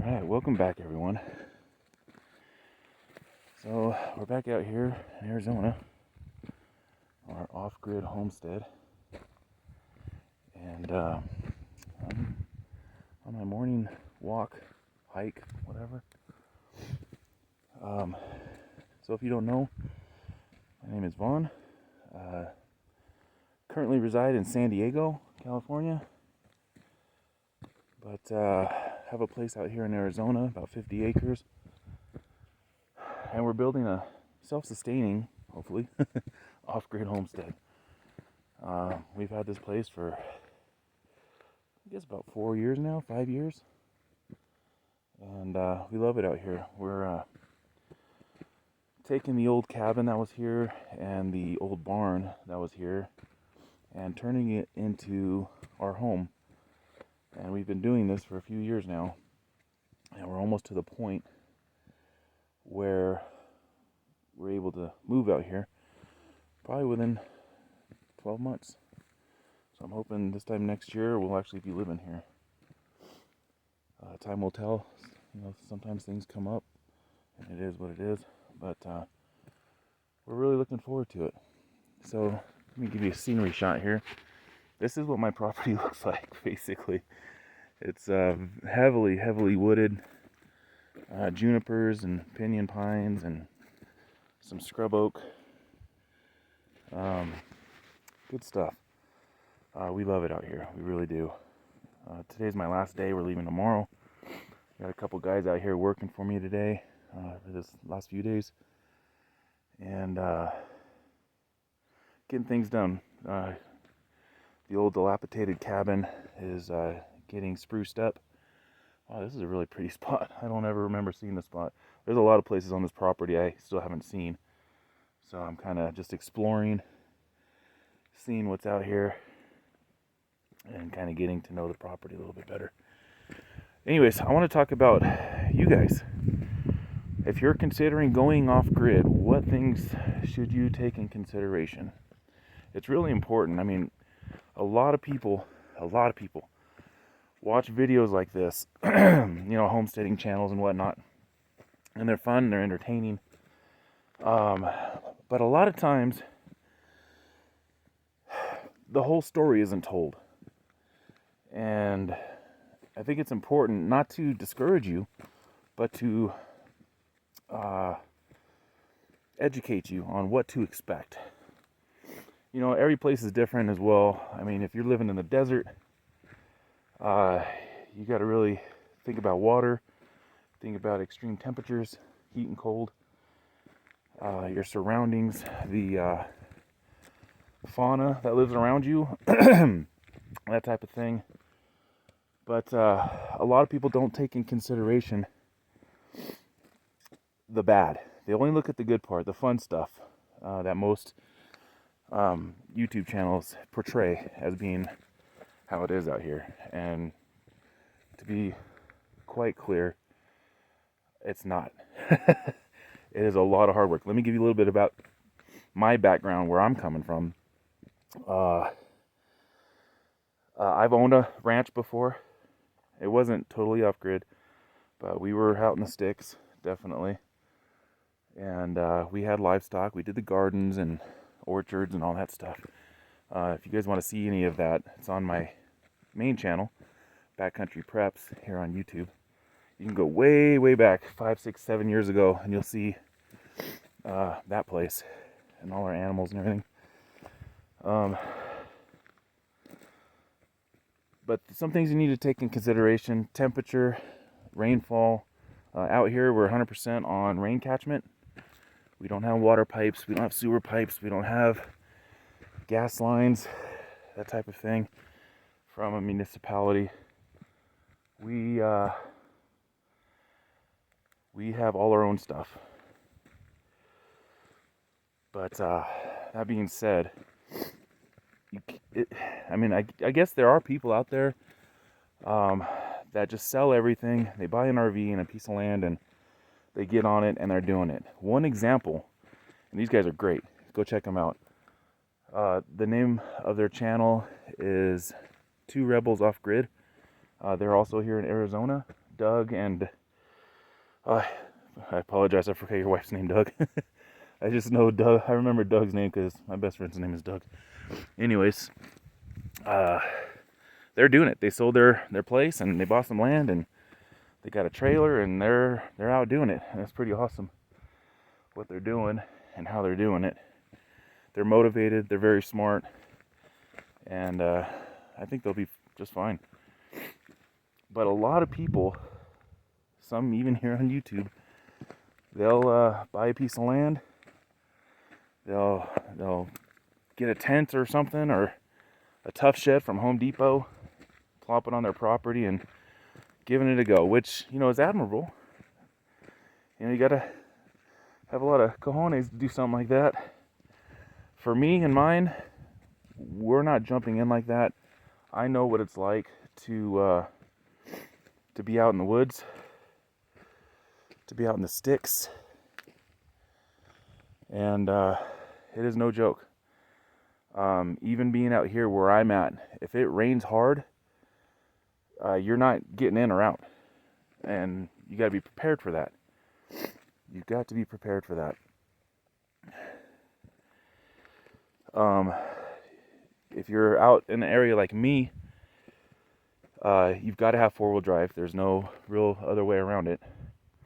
Alright, welcome back everyone. So we're back out here in Arizona, our off-grid homestead, and I'm on my morning walk, hike, whatever. So if you don't know, my name is Vaughn. Currently reside in San Diego, California, but have a place out here in Arizona, about 50 acres. And we're building a self-sustaining, hopefully, off-grid homestead. We've had this place for, I guess, about 4 years now, 5 years. And we love it out here. We're taking the old cabin that was here and the old barn that was here and turning it into our home. And we've been doing this for a few years now. And we're almost to the point where we're able to move out here probably within 12 months. So I'm hoping this time next year we'll actually be living here. Time will tell. Sometimes things come up and it is what it is, but we're really looking forward to it. So let me give you a scenery shot here. This is what my property looks like, basically. It's heavily wooded. Junipers and pinyon pines and some scrub oak. Good stuff. We love it out here. We really do. Today's my last day. We're leaving tomorrow. Got a couple guys out here working for me today for this last few days. And getting things done. The old dilapidated cabin is getting spruced up. Wow, this is a really pretty spot. I don't ever remember seeing this spot. There's a lot of places on this property I still haven't seen. So I'm kind of just exploring, seeing what's out here, and kind of getting to know the property a little bit better. Anyways, I want to talk about you guys. If you're considering going off-grid, what things should you take in consideration? It's really important. I mean, a lot of people watch videos like this, homesteading channels and whatnot, and they're fun, they're entertaining, but a lot of times the whole story isn't told, and I think it's important not to discourage you, but to educate you on what to expect. Every place is different as well. I mean, if you're living in the desert, you got to really think about water, think about extreme temperatures, heat and cold, your surroundings, the fauna that lives around you, that type of thing. But a lot of people don't take in consideration the bad. They only look at the good part, the fun stuff that most YouTube channels portray as being how it is out here. And to be quite clear, it's not. It is a lot of hard work. Let me give you a little bit about my background, where I'm coming from. I've owned a ranch before. It wasn't totally off-grid, but we were out in the sticks, definitely. And we had livestock. We did the gardens and orchards and all that stuff. If you guys want to see any of that, it's on my main channel, Backcountry Preps, here on YouTube. You can go way back, 5, 6, 7 years ago, and you'll see that place and all our animals and everything. But some things you need to take in consideration: temperature, rainfall. Out here, we're 100% on rain catchment. We don't have water pipes, we don't have sewer pipes, we don't have gas lines, that type of thing from a municipality. We have all our own stuff. But that being said, I guess there are people out there that just sell everything. They buy an RV and a piece of land and they get on it and they're doing it. One example, and these guys are great, go check them out. The name of their channel is Two Rebels Off Grid. They're also here in Arizona. Doug, and I apologize, I forget your wife's name, Doug. I just know Doug. I remember Doug's name because my best friend's name is Doug. Anyways, they're doing it. They sold their place and they bought some land and they got a trailer and they're out doing it. And it's pretty awesome what they're doing and how they're doing it. They're motivated. They're very smart, and I think they'll be just fine. But a lot of people, some even here on YouTube, they'll buy a piece of land. They'll get a tent or something, or a tough shed from Home Depot, plop it on their property and giving it a go, which, is admirable. You gotta have a lot of cojones to do something like that. For me and mine, we're not jumping in like that. I know what it's like to be out in the woods, to be out in the sticks, and it is no joke. Even being out here where I'm at, if it rains hard, you're not getting in or out, and you got to be prepared for that. You've got to be prepared for that. If you're out in an area like me, you've got to have four-wheel drive. There's no real other way around it.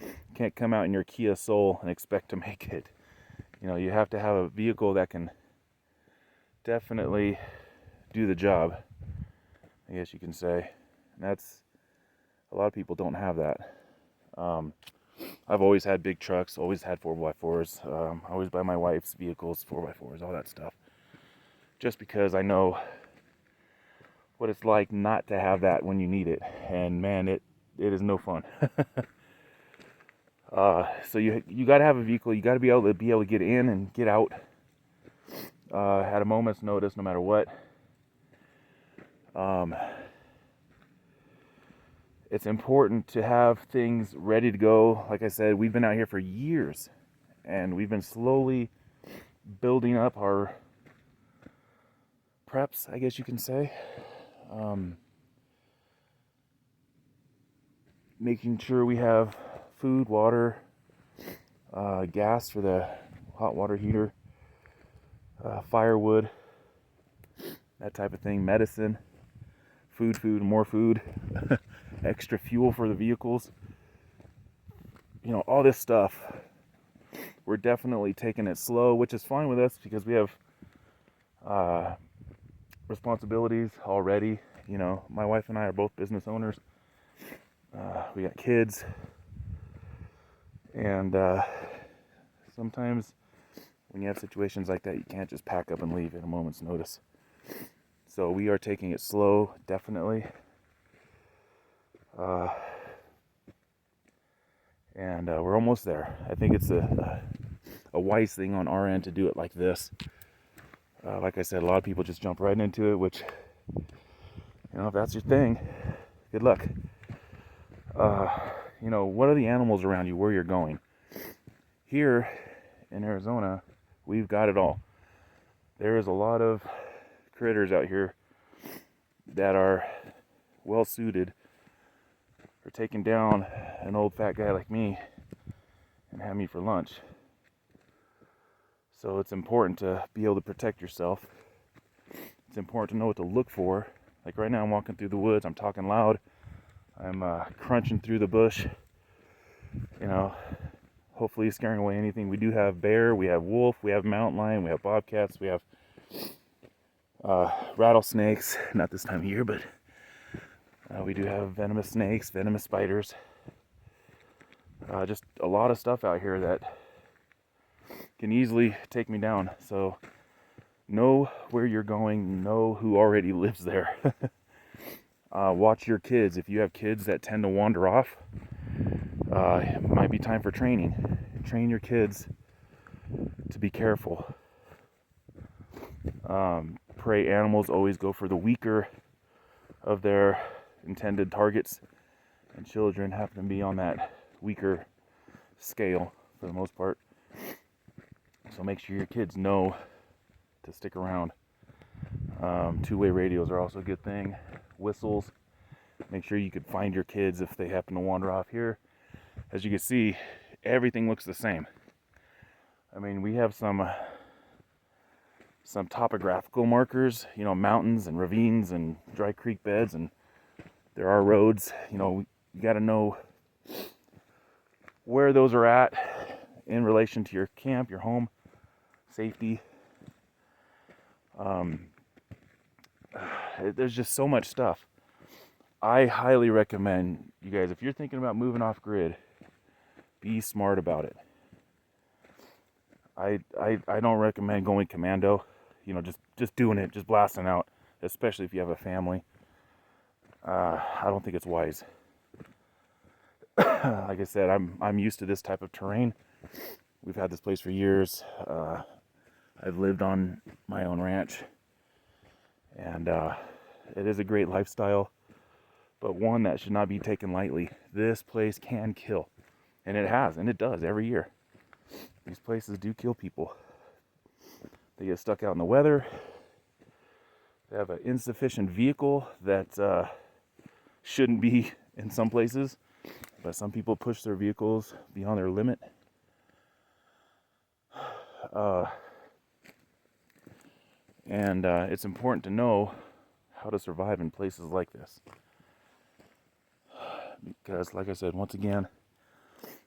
You can't come out in your Kia Soul and expect to make it. You have to have a vehicle that can definitely do the job, I guess you can say. And a lot of people don't have that. I've always had big trucks, always had 4x4s. I always buy my wife's vehicles, 4x4s, all that stuff. Just because I know what it's like not to have that when you need it. And man, it is no fun. So you got to have a vehicle. You got to be able to get in and get out at a moment's notice, no matter what. It's important to have things ready to go. Like I said, we've been out here for years, and we've been slowly building up our preps, I guess you can say. Making sure we have food, water, gas for the hot water heater, firewood, that type of thing, medicine, food, more food, extra fuel for the vehicles, all this stuff. We're definitely taking it slow, which is fine with us because we have responsibilities already. My wife and I are both business owners. We got kids, and sometimes when you have situations like that, you can't just pack up and leave at a moment's notice. So we are taking it slow, definitely. And we're almost there. I think it's a wise thing on our end to do it like this. Like I said, a lot of people just jump right into it, which, if that's your thing, good luck. What are the animals around you, where you're going? Here in Arizona, we've got it all. There is a lot of critters out here that are well suited for taking down an old fat guy like me and have me for lunch. So it's important to be able to protect yourself. It's important to know what to look for. Like right now, I'm walking through the woods, I'm talking loud, I'm crunching through the bush, hopefully scaring away anything. We do have bear, we have wolf, we have mountain lion, we have bobcats, we have rattlesnakes, not this time of year, but we do have venomous snakes, venomous spiders, just a lot of stuff out here that can easily take me down. So know where you're going, know who already lives there. Watch your kids. If you have kids that tend to wander off, it might be time for training. Train your kids to be careful. Prey animals always go for the weaker of their intended targets, and children happen to be on that weaker scale for the most part. So make sure your kids know to stick around. Two-way radios are also a good thing. Whistles. Make sure you could find your kids if they happen to wander off here. As you can see, everything looks the same. I mean, we have some topographical markers, you know, mountains and ravines and dry creek beds, and there are roads. You know, you got to know where those are at in relation to your camp, your home, safety. There's just so much stuff. I highly recommend you guys, if you're thinking about moving off grid, be smart about it. I don't recommend going commando, you know, just doing it, just blasting out, especially if you have a family. I don't think it's wise. Like I said, I'm used to this type of terrain. We've had this place for years. I've lived on my own ranch, and it is a great lifestyle, but one that should not be taken lightly. This place can kill, and it has, and it does every year. These places do kill people. They get stuck out in the weather. They have an insufficient vehicle that shouldn't be in some places, but some people push their vehicles beyond their limit. And it's important to know how to survive in places like this. Because, like I said, once again,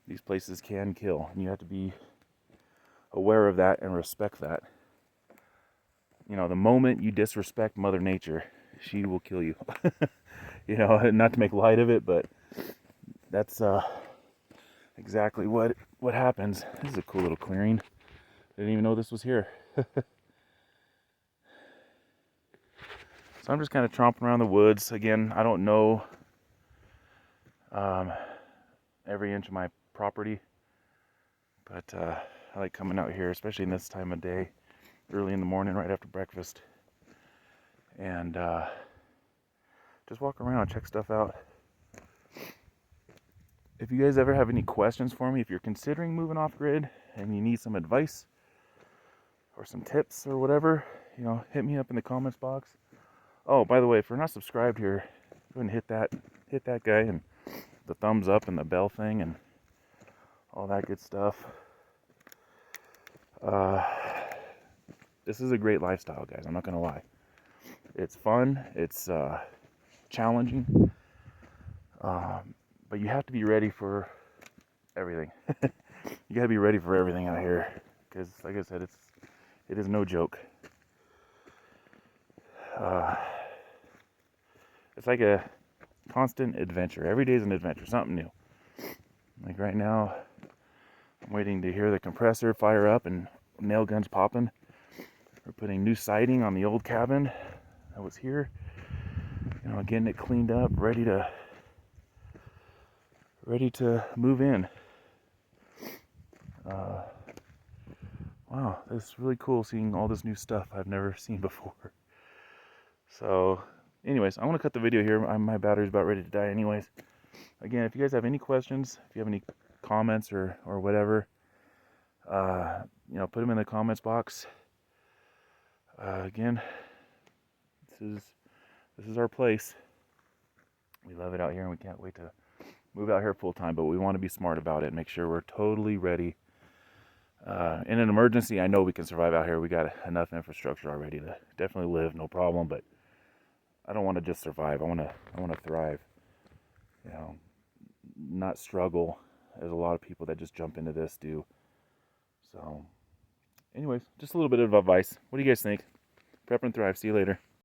these places can kill, and you have to be aware of that and respect that. You know, the moment you disrespect Mother Nature, she will kill you. You know, not to make light of it, but that's exactly what happens. This is a cool little clearing. I didn't even know this was here. So I'm just kind of tromping around the woods. Again, I don't know every inch of my property, but I like coming out here, especially in this time of day, early in the morning, right after breakfast, and just walk around, check stuff out. If you guys ever have any questions for me, if you're considering moving off grid and you need some advice or some tips or whatever, you know, hit me up in the comments box. Oh, by the way, if you're not subscribed here, go ahead and hit that guy and the thumbs up and the bell thing and all that good stuff. This is a great lifestyle, guys. I'm not gonna lie. It's fun. It's challenging. But you have to be ready for everything. You gotta be ready for everything out here, because, like I said, it is no joke. It's like a constant adventure. Every day is an adventure, something new. Like right now, I'm waiting to hear the compressor fire up and nail guns popping. We're putting new siding on the old cabin that was here. You know, getting it cleaned up, ready to move in. Wow, it's really cool seeing all this new stuff I've never seen before. So, anyways, I want to cut the video here. My battery's about ready to die anyways. Again, if you guys have any questions, if you have any comments or whatever, you know, put them in the comments box. Again, this is our place. We love it out here, and we can't wait to move out here full time, but we want to be smart about it and make sure we're totally ready. In an emergency, I know we can survive out here. We got enough infrastructure already to definitely live, no problem, but I don't want to just survive. I want to thrive. You know, not struggle as a lot of people that just jump into this do. So, anyways, just a little bit of advice. What do you guys think? Prep and thrive. See you later.